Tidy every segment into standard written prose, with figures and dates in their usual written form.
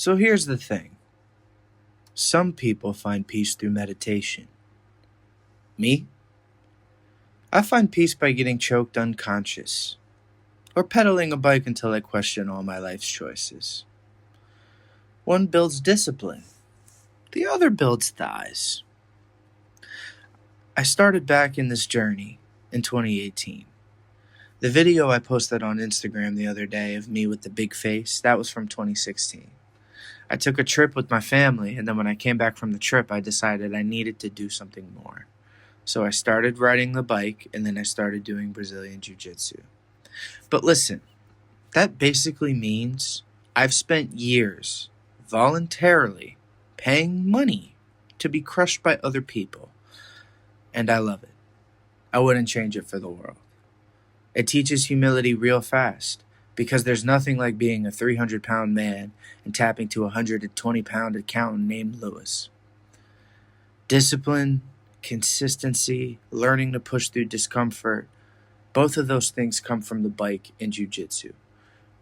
So here's the thing. Some people find peace through meditation. Me? I find peace by getting choked unconscious, or pedaling a bike until I question all my life's choices. One builds discipline, the other builds thighs. I started back in this journey in 2018. The video I posted on Instagram the other day of me with the big face, that was from 2016. I took a trip with my family, and then when I came back from the trip, I decided I needed to do something more. So I started riding the bike, and then I started doing Brazilian Jiu-Jitsu. But listen, that basically means I've spent years voluntarily paying money to be crushed by other people. And I love it. I wouldn't change it for the world. It teaches humility real fast, because there's nothing like being a 300-pound man and tapping to a 120-pound accountant named Lewis. Discipline, consistency, learning to push through discomfort, both of those things come from the bike and jiu-jitsu.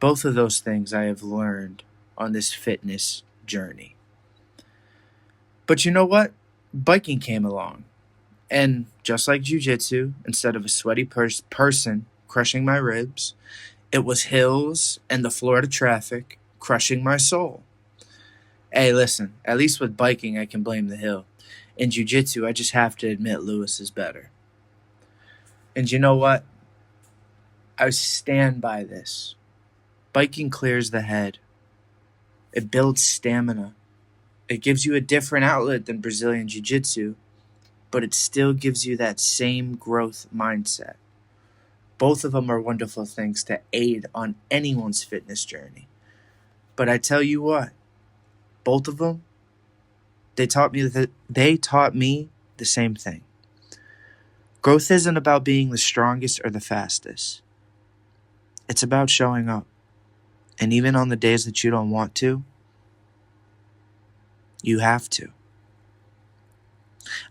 Both of those things I have learned on this fitness journey. But you know what? Biking came along. And just like jiu-jitsu, instead of a sweaty person crushing my ribs, it was hills and the Florida traffic crushing my soul. Hey, listen, at least with biking I can blame the hill. In jiu-jitsu, I just have to admit Lewis is better. And you know what? I stand by this. Biking clears the head. It builds stamina. It gives you a different outlet than Brazilian Jiu-Jitsu, but it still gives you that same growth mindset. Both of them are wonderful things to aid on anyone's fitness journey. But I tell you what, both of them, they taught me the same thing. Growth isn't about being the strongest or the fastest. It's about showing up. And even on the days that you don't want to, you have to.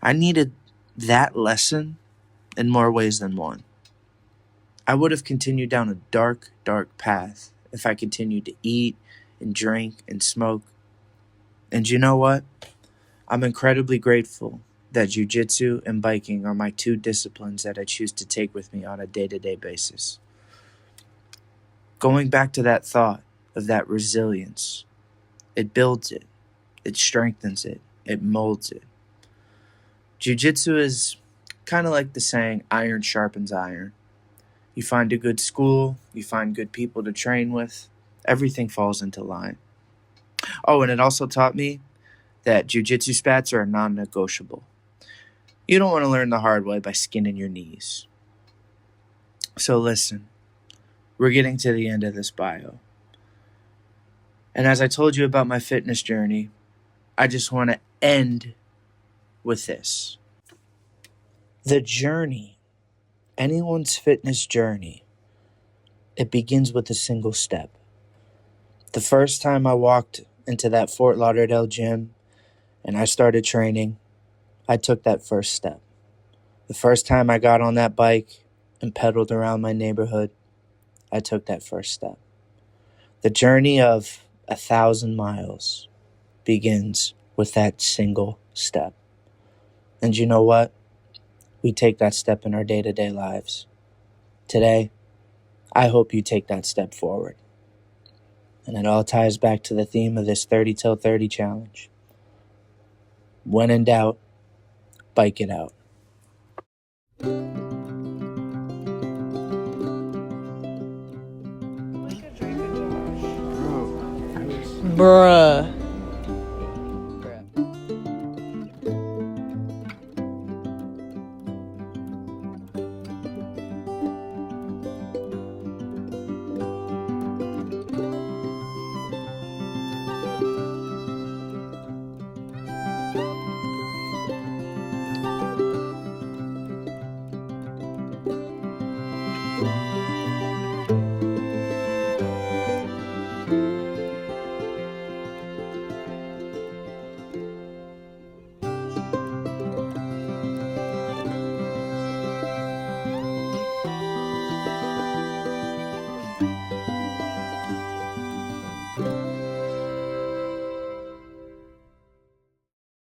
I needed that lesson in more ways than one. I would have continued down a dark, dark path if I continued to eat and drink and smoke. And you know what? I'm incredibly grateful that jiu-jitsu and biking are my two disciplines that I choose to take with me on a day-to-day basis. Going back to that thought of that resilience, it builds it, it strengthens it, it molds it. Jiu-jitsu is kind of like the saying, iron sharpens iron. You find a good school, you find good people to train with, everything falls into line. Oh, and it also taught me that jiu-jitsu spats are non-negotiable. You don't want to learn the hard way by skinning your knees. So listen, we're getting to the end of this bio. And as I told you about my fitness journey, I just want to end with this. The journey, anyone's fitness journey, it begins with a single step. The first time I walked into that Fort Lauderdale gym and I started training, I took that first step. The first time I got on that bike and pedaled around my neighborhood, I took that first step. The journey of 1,000 miles begins with that single step. And you know what? We take that step in our day-to-day lives. Today, I hope you take that step forward. And it all ties back to the theme of this 30 till 30 challenge. When in doubt, bike it out. Bruh.